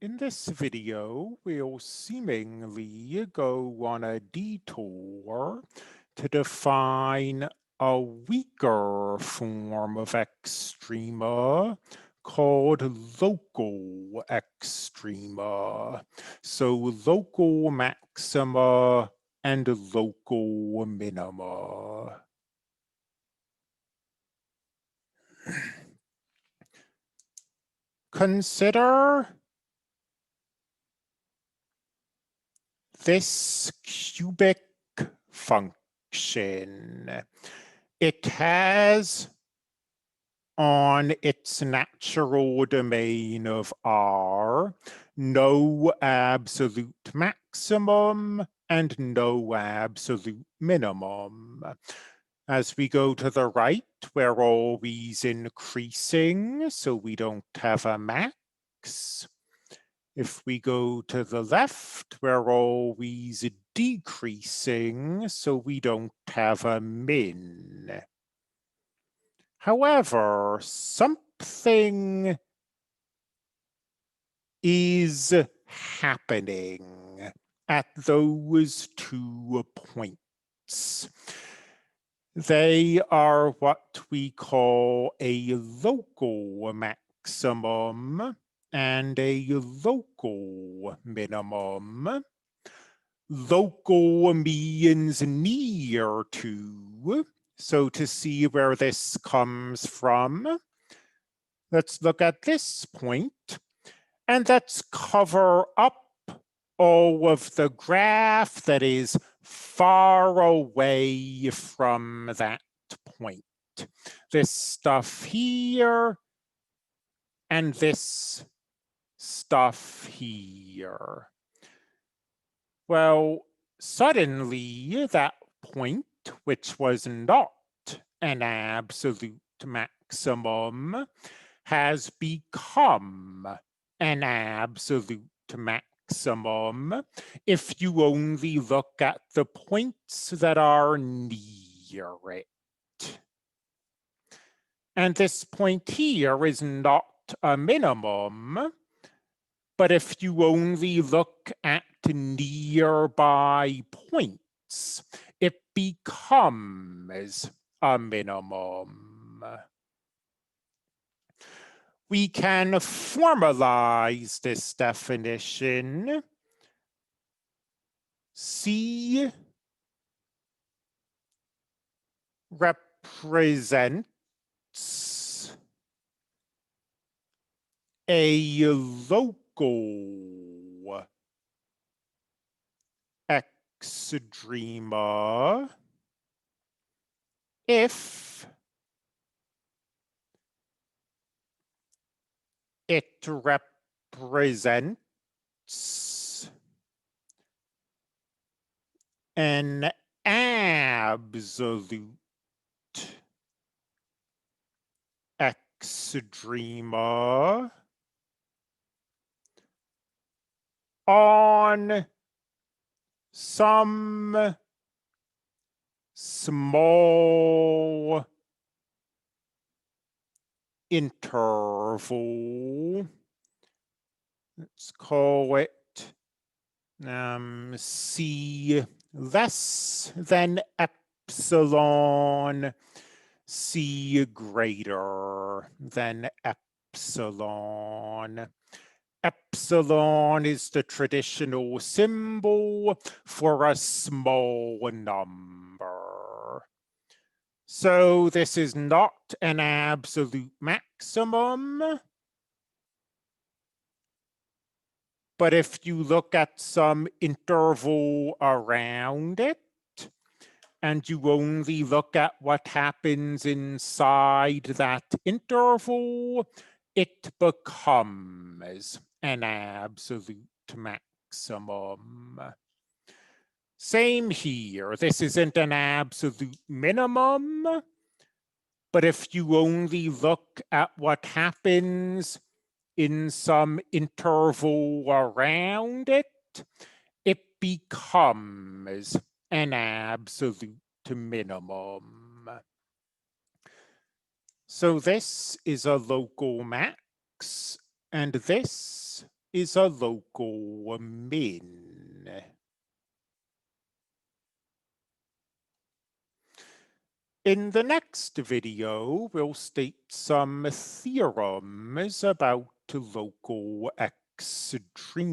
In this video, we'll seemingly go on a detour to define a weaker form of extrema called local extrema. So local maxima and local minima. Consider this cubic function. It has on its natural domain of R no absolute maximum and no absolute minimum. As we go to the right, we're always increasing, so we don't have a max. If we go to the left, we're always decreasing, so we don't have a min. However, something is happening at those 2 points. They are what we call a local maximum and a local minimum. Local means near to. So to see where this comes from, let's look at this point and let's cover up all of the graph that is far away from that point. This stuff here and this stuff here. Well, suddenly that point, which was not an absolute maximum, has become an absolute maximum if you only look at the points that are near it. And this point here is not a minimum, but if you only look at nearby points, it becomes a minimum. We can formalize this definition. C represents a local extrema if it represents an absolute extrema on some small interval. Let's call it C less than epsilon, C greater than epsilon. Epsilon is the traditional symbol for a small number. So this is not an absolute maximum. But if you look at some interval around it, and you only look at what happens inside that interval, it becomes an absolute maximum. Same here. This isn't an absolute minimum, but if you only look at what happens in some interval around it, it becomes an absolute minimum. So this is a local max, and this is a local min. In the next video, we'll state some theorems about local extrema.